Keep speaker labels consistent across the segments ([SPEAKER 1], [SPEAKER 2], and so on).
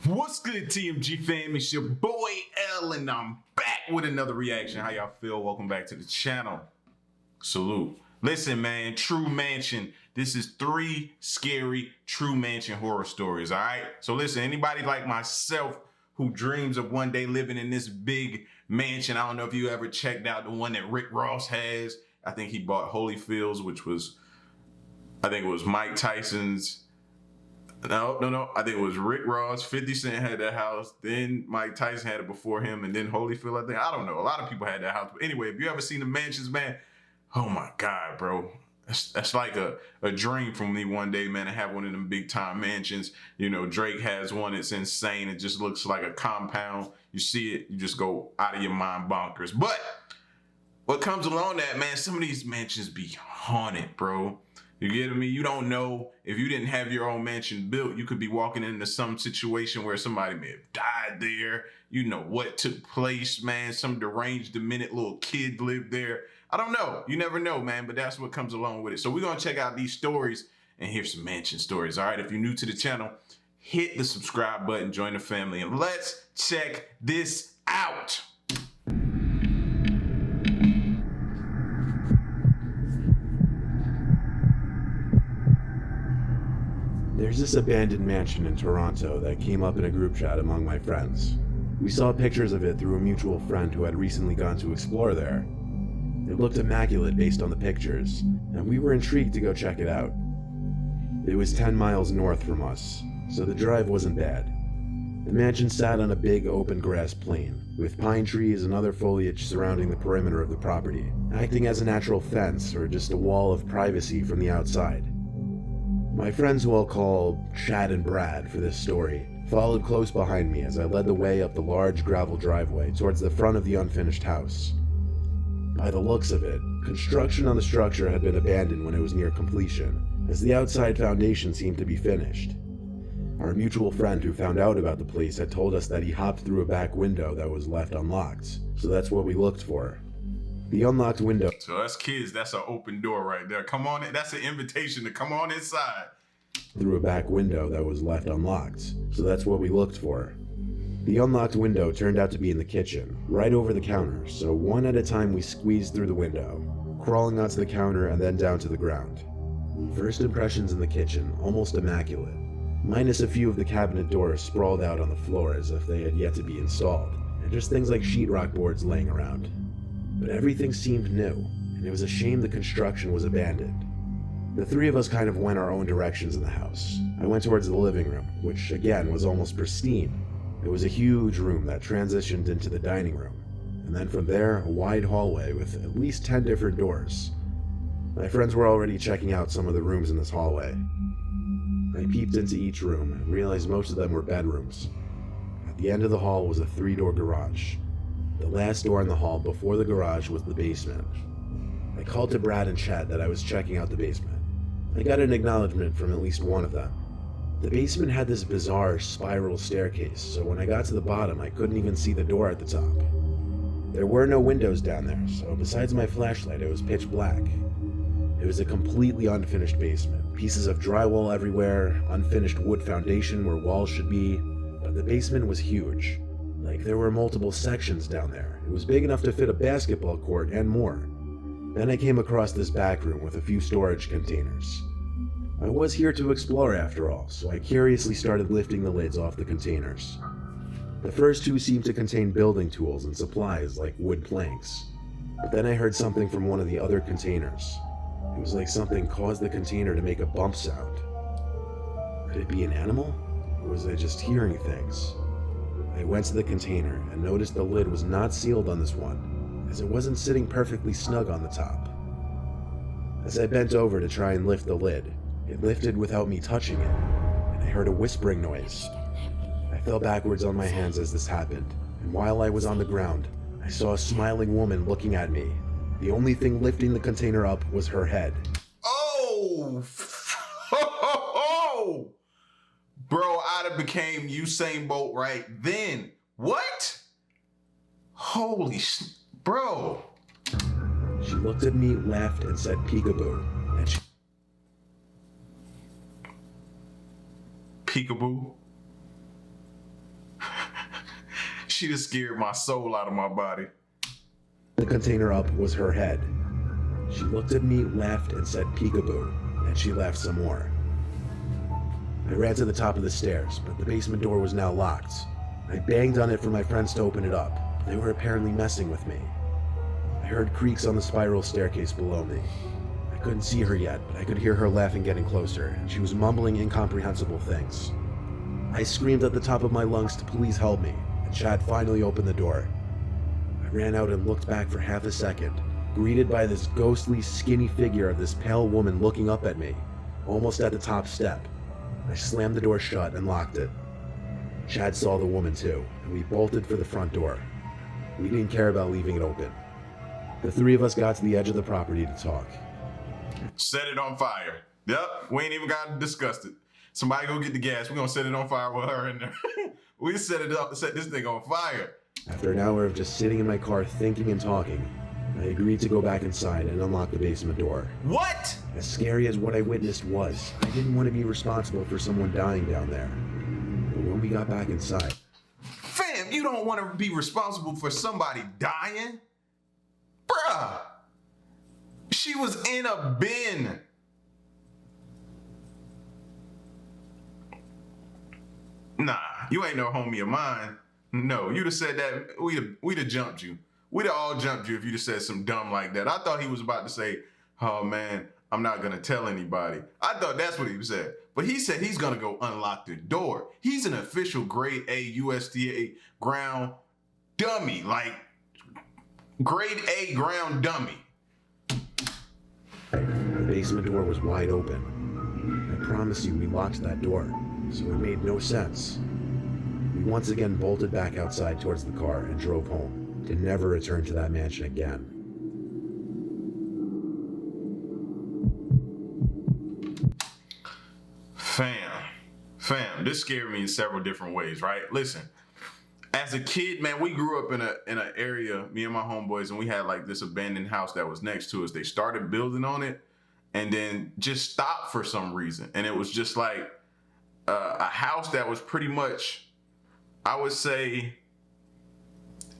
[SPEAKER 1] What's good, TMG fam? It's your boy L, and I'm back with another reaction. How y'all feel? Welcome back to the channel. Salute. Listen, man, True Mansion. This is 3 scary True Mansion horror stories, all right? So listen, anybody like myself who dreams of one day living in this big mansion, I don't know if you ever checked out the one that Rick Ross has. I think he bought Holyfields, which was, I think it was Mike Tyson's. No. I think it was Rick Ross. 50 Cent had that house. Then Mike Tyson had it before him. And then Holyfield, I think. I don't know. A lot of people had that house. But anyway, if you ever seen the mansions, man, oh my God, bro. That's like a dream for me one day, man, to have one of them big time mansions. You know, Drake has one. It's insane. It just looks like a compound. You see it, you just go out of your mind bonkers. But what comes along that, man, some of these mansions be haunted, bro. You get me? You don't know if you didn't have your own mansion built, you could be walking into some situation where somebody may have died there. You know what took place, man. Some deranged, demented little kid lived there. I don't know. You never know, man, but that's what comes along with it. So we're going to check out these stories and hear some mansion stories. All right, if you're new to the channel, hit the subscribe button, join the family, and let's check this out.
[SPEAKER 2] There's this abandoned mansion in Toronto that came up in a group chat among my friends. We saw pictures of it through a mutual friend who had recently gone to explore there. It looked immaculate based on the pictures, and we were intrigued to go check it out. It was 10 miles north from us, so the drive wasn't bad. The mansion sat on a big open grass plain, with pine trees and other foliage surrounding the perimeter of the property, acting as a natural fence or just a wall of privacy from the outside. My friends, who I'll call Chad and Brad for this story, followed close behind me as I led the way up the large gravel driveway towards the front of the unfinished house. By the looks of it, construction on the structure had been abandoned when it was near completion, as the outside foundation seemed to be finished. Our mutual friend who found out about the place had told us that he hopped through a back window that was left unlocked, so that's what we looked for. The unlocked window.
[SPEAKER 1] So us kids, that's an open door right there. Come on in. That's an invitation to come on inside.
[SPEAKER 2] Through a back window that was left unlocked, so that's what we looked for. The unlocked window turned out to be in the kitchen, right over the counter, so one at a time we squeezed through the window, crawling onto the counter and then down to the ground. First impressions in the kitchen, almost immaculate, minus a few of the cabinet doors sprawled out on the floor as if they had yet to be installed, and just things like sheetrock boards laying around. But everything seemed new, and it was a shame the construction was abandoned. The three of us kind of went our own directions in the house. I went towards the living room, which again was almost pristine. It was a huge room that transitioned into the dining room, and then from there, a wide hallway with at least 10 different doors. My friends were already checking out some of the rooms in this hallway. I peeped into each room and realized most of them were bedrooms. At the end of the hall was a 3-door garage. The last door in the hall before the garage was the basement. I called to Brad and Chad that I was checking out the basement. I got an acknowledgement from at least one of them. The basement had this bizarre spiral staircase, so when I got to the bottom, I couldn't even see the door at the top. There were no windows down there, so besides my flashlight, it was pitch black. It was a completely unfinished basement. Pieces of drywall everywhere, unfinished wood foundation where walls should be, but the basement was huge. Like there were multiple sections down there. It was big enough to fit a basketball court and more. Then I came across this back room with a few storage containers. I was here to explore after all, so I curiously started lifting the lids off the containers. The first 2 seemed to contain building tools and supplies like wood planks. But then I heard something from one of the other containers. It was like something caused the container to make a bump sound. Could it be an animal? Or was I just hearing things? I went to the container and noticed the lid was not sealed on this one, as it wasn't sitting perfectly snug on the top. As I bent over to try and lift the lid, it lifted without me touching it, and I heard a whispering noise. I fell backwards on my hands as this happened, and while I was on the ground, I saw a smiling woman looking at me. The only thing lifting the container up was her head.
[SPEAKER 1] Oh! Bro, I'd have became Usain Bolt right then. What? Holy bro.
[SPEAKER 2] She looked at me, laughed, and said peekaboo. And
[SPEAKER 1] Peekaboo? She just scared my soul out of my body.
[SPEAKER 2] The container up was her head. She looked at me, laughed, and said peekaboo, and she laughed some more. I ran to the top of the stairs, but the basement door was now locked. I banged on it for my friends to open it up. They were apparently messing with me. I heard creaks on the spiral staircase below me. I couldn't see her yet, but I could hear her laughing getting closer, and she was mumbling incomprehensible things. I screamed at the top of my lungs to please help me, and Chad finally opened the door. I ran out and looked back for half a second, greeted by this ghostly, skinny figure of this pale woman looking up at me, almost at the top step. I slammed the door shut and locked it. Chad saw the woman too, and we bolted for the front door. We didn't care about leaving it open. The three of us got to the edge of the property to talk.
[SPEAKER 1] Set it on fire. Yep, we ain't even got to discuss it. Somebody go get the gas. We're gonna set it on fire with her in there. We set it up to set this thing on fire.
[SPEAKER 2] After an hour of just sitting in my car thinking and talking, I agreed to go back inside and unlock the basement door.
[SPEAKER 1] What?
[SPEAKER 2] As scary as what I witnessed was, I didn't want to be responsible for someone dying down there. But when we got back inside...
[SPEAKER 1] Fam, you don't want to be responsible for somebody dying? Bruh! She was in a bin. Nah, you ain't no homie of mine. No, you'd have said that, we'd have jumped you. We'd have all jumped you if you'd have said some dumb like that. I thought he was about to say, oh man, I'm not gonna tell anybody. I thought that's what he said. But he said he's gonna go unlock the door. He's an official grade A USDA ground dummy, like grade A ground dummy.
[SPEAKER 2] The basement door was wide open. I promise you we locked that door, so it made no sense. We once again bolted back outside towards the car and drove home, to never return to that mansion again.
[SPEAKER 1] Fam, this scared me in several different ways, right? Listen, as a kid, man, we grew up in an area, me and my homeboys, and we had like this abandoned house that was next to us. They started building on it and then just stopped for some reason. And it was just like a house that was pretty much, I would say,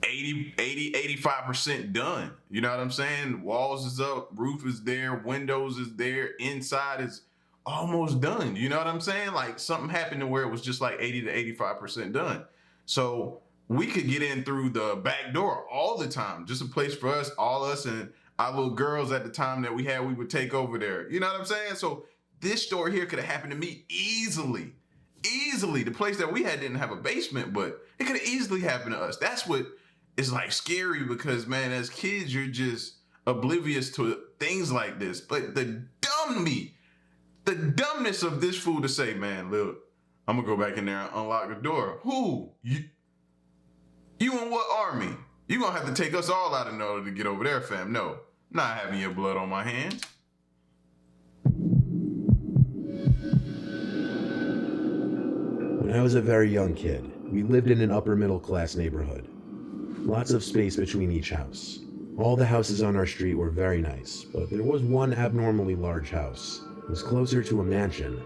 [SPEAKER 1] 85% done. You know what I'm saying? Walls is up, roof is there, windows is there, inside is almost done. You know what I'm saying? Like something happened to where it was just like 80 to 85% done. So we could get in through the back door all the time. Just a place for us, all us and our little girls at the time that we had, we would take over there. You know what I'm saying? So this story here could have happened to me easily. The place that we had didn't have a basement, but it could have easily happened to us. That's what is like scary because, man, as kids, you're just oblivious to things like this. But the dumbness of this fool to say, man, look, I'm gonna go back in there and unlock the door. Who? You in what army? You gonna have to take us all out in order to get over there, fam. No, not having your blood on my hands.
[SPEAKER 2] When I was a very young kid, we lived in an upper middle class neighborhood. Lots of space between each house. All the houses on our street were very nice, but there was one abnormally large house. It was closer to a mansion.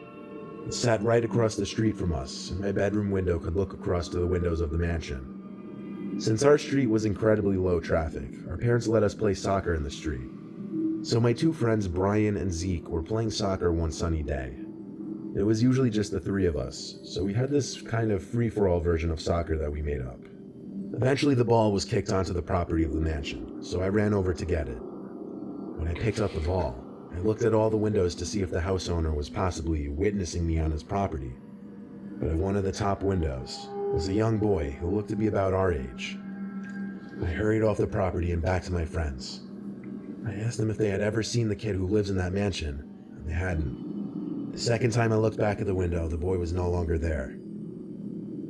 [SPEAKER 2] It sat right across the street from us, and my bedroom window could look across to the windows of the mansion. Since our street was incredibly low traffic, our parents let us play soccer in the street. So my two friends, Brian and Zeke, were playing soccer one sunny day. It was usually just the three of us, so we had this kind of free-for-all version of soccer that we made up. Eventually the ball was kicked onto the property of the mansion, so I ran over to get it. When I picked up the ball, I looked at all the windows to see if the house owner was possibly witnessing me on his property. But at one of the top windows was a young boy who looked to be about our age. I hurried off the property and back to my friends. I asked them if they had ever seen the kid who lives in that mansion, and they hadn't. The second time I looked back at the window, the boy was no longer there.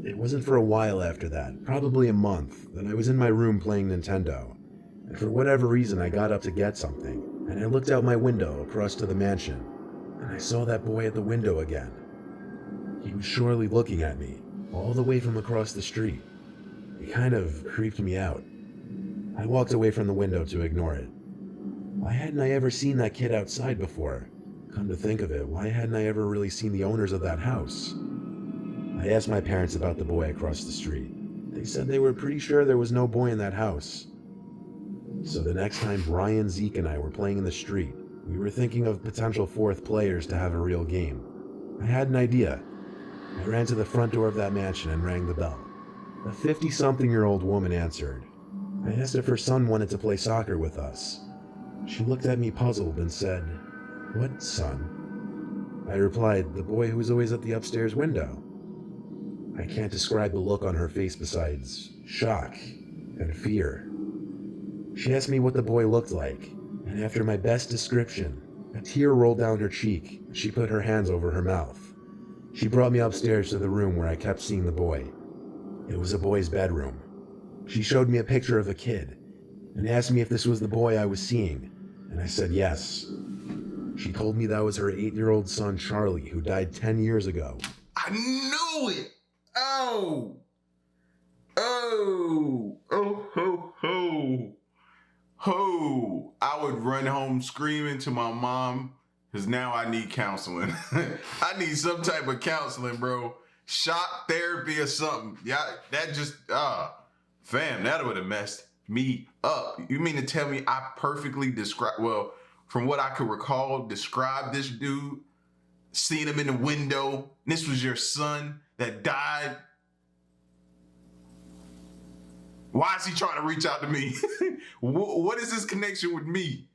[SPEAKER 2] It wasn't for a while after that, probably a month, that I was in my room playing Nintendo, and for whatever reason I got up to get something, and I looked out my window across to the mansion, and I saw that boy at the window again. He was surely looking at me, all the way from across the street. It kind of creeped me out. I walked away from the window to ignore it. Why hadn't I ever seen that kid outside before? Come to think of it, why hadn't I ever really seen the owners of that house? I asked my parents about the boy across the street. They said they were pretty sure there was no boy in that house. So the next time Brian, Zeke, and I were playing in the street, we were thinking of potential fourth players to have a real game. I had an idea. I ran to the front door of that mansion and rang the bell. A 50-something-year-old woman answered. I asked if her son wanted to play soccer with us. She looked at me puzzled and said, "What son?" I replied, "The boy who was always at the upstairs window." I can't describe the look on her face besides shock and fear. She asked me what the boy looked like, and after my best description, a tear rolled down her cheek. She put her hands over her mouth. She brought me upstairs to the room where I kept seeing the boy. It was a boy's bedroom. She showed me a picture of a kid and asked me if this was the boy I was seeing, and I said yes. She told me that was her 8-year-old son, Charlie, who died 10 years ago.
[SPEAKER 1] I knew it! Oh! Oh! Oh, ho, ho! Ho! I would run home screaming to my mom, because now I need counseling. I need some type of counseling, bro. Shock therapy or something. Yeah, that just, fam, that would have messed me up. You mean to tell me I perfectly from what I could recall, describe this dude, seeing him in the window, this was your son that died? Why is he trying to reach out to me? What is this connection with me?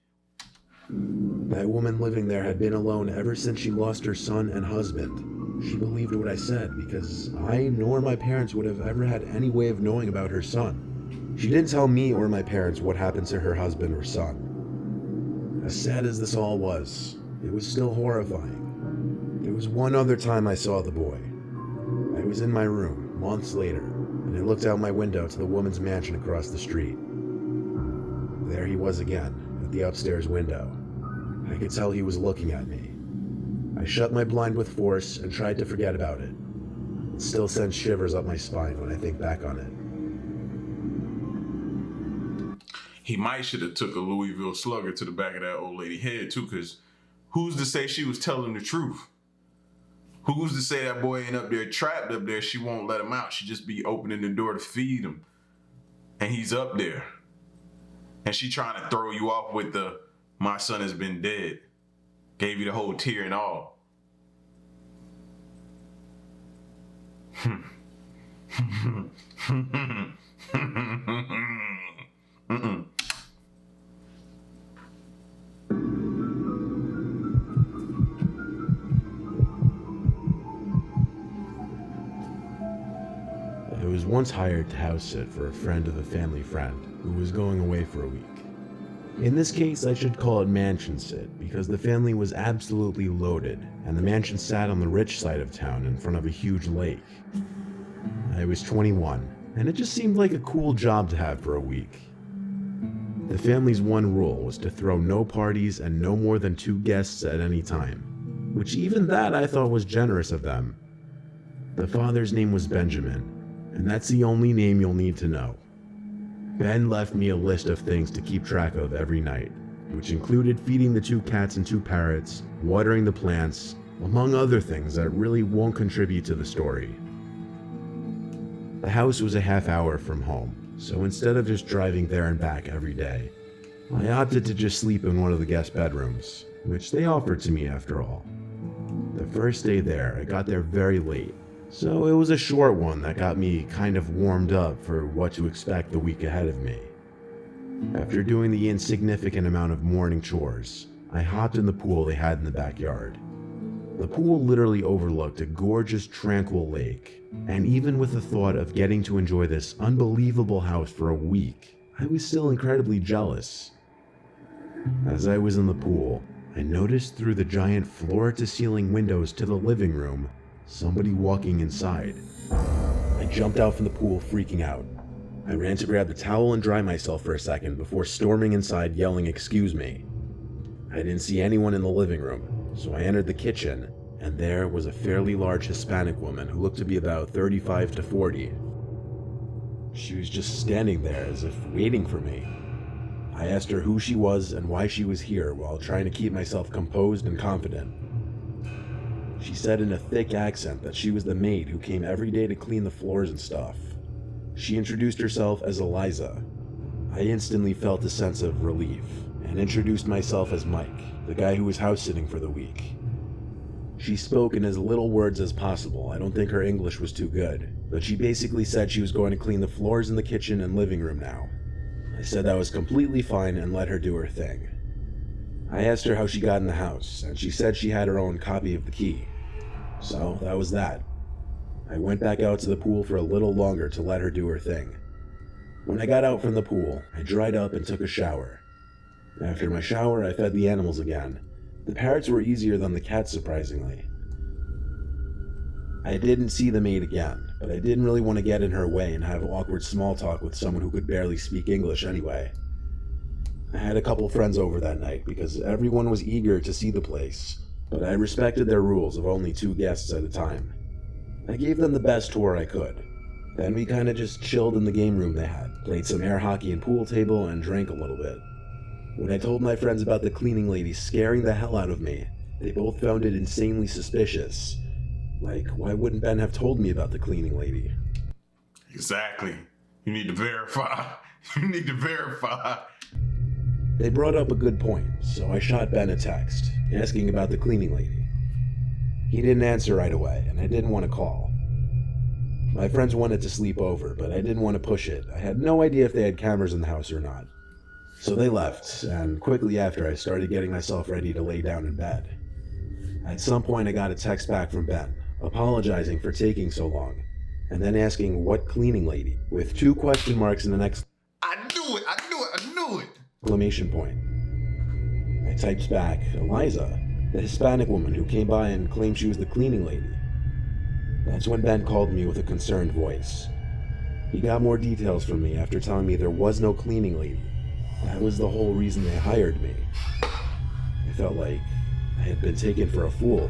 [SPEAKER 2] That woman living there had been alone ever since she lost her son and husband. She believed what I said because I nor my parents would have ever had any way of knowing about her son. She didn't tell me or my parents what happened to her husband or son. As sad as this all was, it was still horrifying. There was one other time I saw the boy. I was in my room, months later, and I looked out my window to the woman's mansion across the street. There he was again, at the upstairs window. I could tell he was looking at me. I shut my blind with force and tried to forget about it. It still sends shivers up my spine when I think back on it.
[SPEAKER 1] He might should have took a Louisville Slugger to the back of that old lady head too, because who's to say she was telling the truth? Who's to say that boy ain't up there trapped up there? She won't let him out. She just be opening the door to feed him. And he's up there. And she trying to throw you off with the, my son has been dead. Gave you the whole tear and all. Mm-mm.
[SPEAKER 2] I was once hired to house sit for a friend of a family friend who was going away for a week. In this case, I should call it Mansionsid because the family was absolutely loaded, and the mansion sat on the rich side of town in front of a huge lake. I was 21, and it just seemed like a cool job to have for a week. The family's one rule was to throw no parties and no more than 2 guests at any time, which even that I thought was generous of them. The father's name was Benjamin, and that's the only name you'll need to know. Ben left me a list of things to keep track of every night, which included feeding the 2 cats and 2 parrots, watering the plants, among other things that really won't contribute to the story. The house was a half hour from home, so instead of just driving there and back every day, I opted to just sleep in one of the guest bedrooms, which they offered to me after all. The first day there, I got there very late, so it was a short one that got me kind of warmed up for what to expect the week ahead of me. After doing the insignificant amount of morning chores, I hopped in the pool they had in the backyard. The pool literally overlooked a gorgeous, tranquil lake, and even with the thought of getting to enjoy this unbelievable house for a week, I was still incredibly jealous. As I was in the pool, I noticed through the giant floor-to-ceiling windows to the living room somebody walking inside. I jumped out from the pool, freaking out. I ran to grab the towel and dry myself for a second before storming inside yelling, "Excuse me." I didn't see anyone in the living room, so I entered the kitchen, and there was a fairly large Hispanic woman who looked to be about 35 to 40. She was just standing there as if waiting for me. I asked her who she was and why she was here while trying to keep myself composed and confident. She said in a thick accent that she was the maid who came every day to clean the floors and stuff. She introduced herself as Eliza. I instantly felt a sense of relief and introduced myself as Mike, the guy who was house sitting for the week. She spoke in as little words as possible. I don't think her English was too good, but she basically said she was going to clean the floors in the kitchen and living room now. I said that was completely fine and let her do her thing. I asked her how she got in the house, and she said she had her own copy of the key. So that was that. I went back out to the pool for a little longer to let her do her thing. When I got out from the pool, I dried up and took a shower. After my shower, I fed the animals again. The parrots were easier than the cats, surprisingly. I didn't see the maid again, but I didn't really want to get in her way and have awkward small talk with someone who could barely speak English anyway. I had a couple friends over that night because everyone was eager to see the place, but I respected their rules of only 2 guests at a time. I gave them the best tour I could. Then we kinda just chilled in the game room they had, played some air hockey and pool table, and drank a little bit. When I told my friends about the cleaning lady scaring the hell out of me, they both found it insanely suspicious. Like, why wouldn't Ben have told me about the cleaning lady?
[SPEAKER 1] Exactly. You need to verify. You need to verify.
[SPEAKER 2] They brought up a good point, so I shot Ben a text, asking about the cleaning lady. He didn't answer right away, and I didn't want to call. My friends wanted to sleep over, but I didn't want to push it. I had no idea if they had cameras in the house or not. So they left, and quickly after I started getting myself ready to lay down in bed. At some point I got a text back from Ben, apologizing for taking so long, and then asking what cleaning lady, with 2 question marks and an
[SPEAKER 1] I knew it.
[SPEAKER 2] exclamation point. I typed back, Eliza, the Hispanic woman who came by and claimed she was the cleaning lady. That's when Ben called me with a concerned voice. He got more details from me after telling me there was no cleaning lady. That was the whole reason they hired me. I felt like I had been taken for a fool.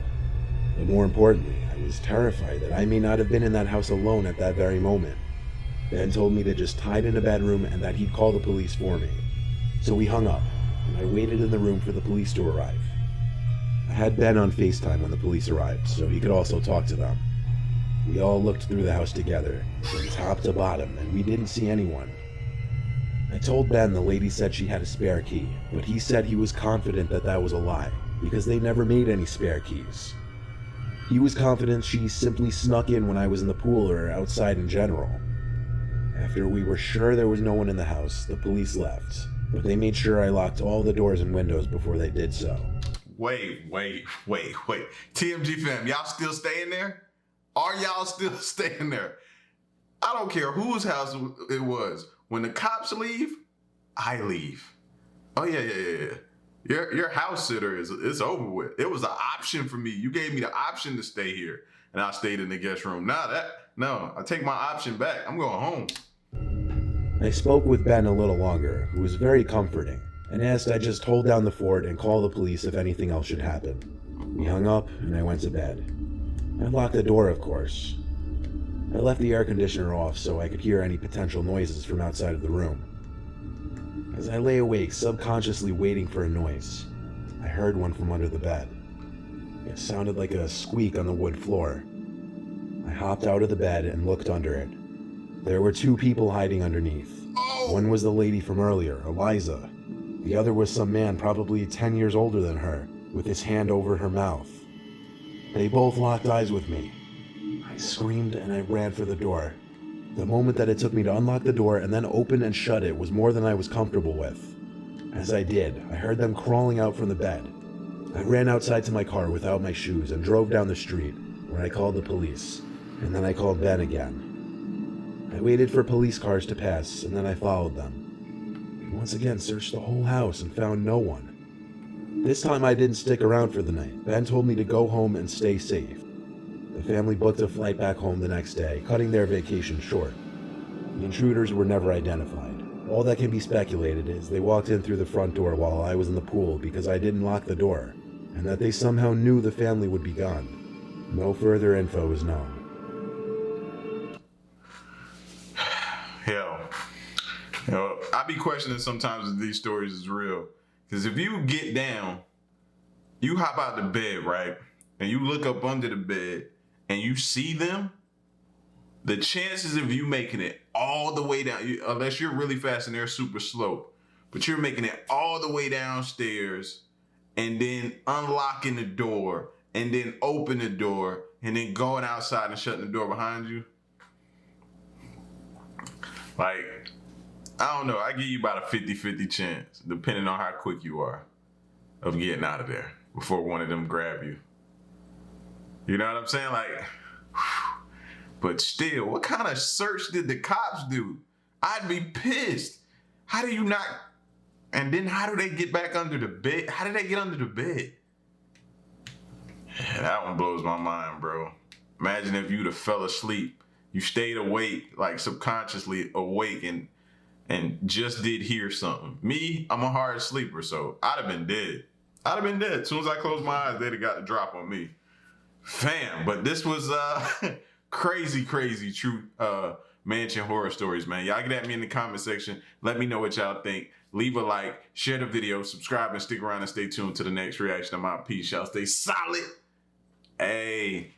[SPEAKER 2] But more importantly, I was terrified that I may not have been in that house alone at that very moment. Ben told me to just hide in a bedroom and that he'd call the police for me. So we hung up, and I waited in the room for the police to arrive. I had Ben on FaceTime when the police arrived, so he could also talk to them. We all looked through the house together, from top to bottom, and we didn't see anyone. I told Ben the lady said she had a spare key, but he said he was confident that that was a lie, because they never made any spare keys. He was confident she simply snuck in when I was in the pool or outside in general. After we were sure there was no one in the house, the police left, but they made sure I locked all the doors and windows before they did so.
[SPEAKER 1] Wait. TMG fam, y'all still staying there? Are y'all still staying there? I don't care whose house it was. When the cops leave, I leave. Oh yeah. Your house sitter it's over with. It was an option for me. You gave me the option to stay here, and I stayed in the guest room. No, I take my option back. I'm going home.
[SPEAKER 2] I spoke with Ben a little longer, who was very comforting, and asked I just hold down the fort and call the police if anything else should happen. We hung up, and I went to bed. I locked the door, of course. I left the air conditioner off so I could hear any potential noises from outside of the room. As I lay awake, subconsciously waiting for a noise, I heard one from under the bed. It sounded like a squeak on the wood floor. I hopped out of the bed and looked under it. There were 2 people hiding underneath. One was the lady from earlier, Eliza. The other was some man probably 10 years older than her, with his hand over her mouth. They both locked eyes with me. I screamed and I ran for the door. The moment that it took me to unlock the door and then open and shut it was more than I was comfortable with. As I did, I heard them crawling out from the bed. I ran outside to my car without my shoes and drove down the street, where I called the police, and then I called Ben again. I waited for police cars to pass, and then I followed them. I once again searched the whole house and found no one. This time I didn't stick around for the night. Ben told me to go home and stay safe. The family booked a flight back home the next day, cutting their vacation short. The intruders were never identified. All that can be speculated is they walked in through the front door while I was in the pool because I didn't lock the door, and that they somehow knew the family would be gone. No further info is known.
[SPEAKER 1] Hell, I be questioning sometimes if these stories is real. Because if you get down, you hop out the bed, right? And you look up under the bed, and you see them, the chances of you making it all the way down, unless you're really fast and they're super slow, but you're making it all the way downstairs and then unlocking the door and then open the door and then going outside and shutting the door behind you. Like, I don't know. I give you about a 50-50 chance, depending on how quick you are, of getting out of there before one of them grab you. You know what I'm saying? Like, whew. But still, what kind of search did the cops do? I'd be pissed. How do you not? And then how do they get back under the bed? How did they get under the bed? Yeah, that one blows my mind, bro. Imagine if you'd have fell asleep. You stayed awake, like subconsciously awake, and just did hear something. Me, I'm a hard sleeper, so I'd have been dead. I'd have been dead. As soon as I closed my eyes, they'd have got the drop on me. Fam, but this was crazy true mansion horror stories, man. Y'all get at me in the comment section. Let me know what y'all think. Leave a like, share the video, subscribe, and stick around and stay tuned to the next reaction. I'm out. Peace. Y'all stay solid. Hey.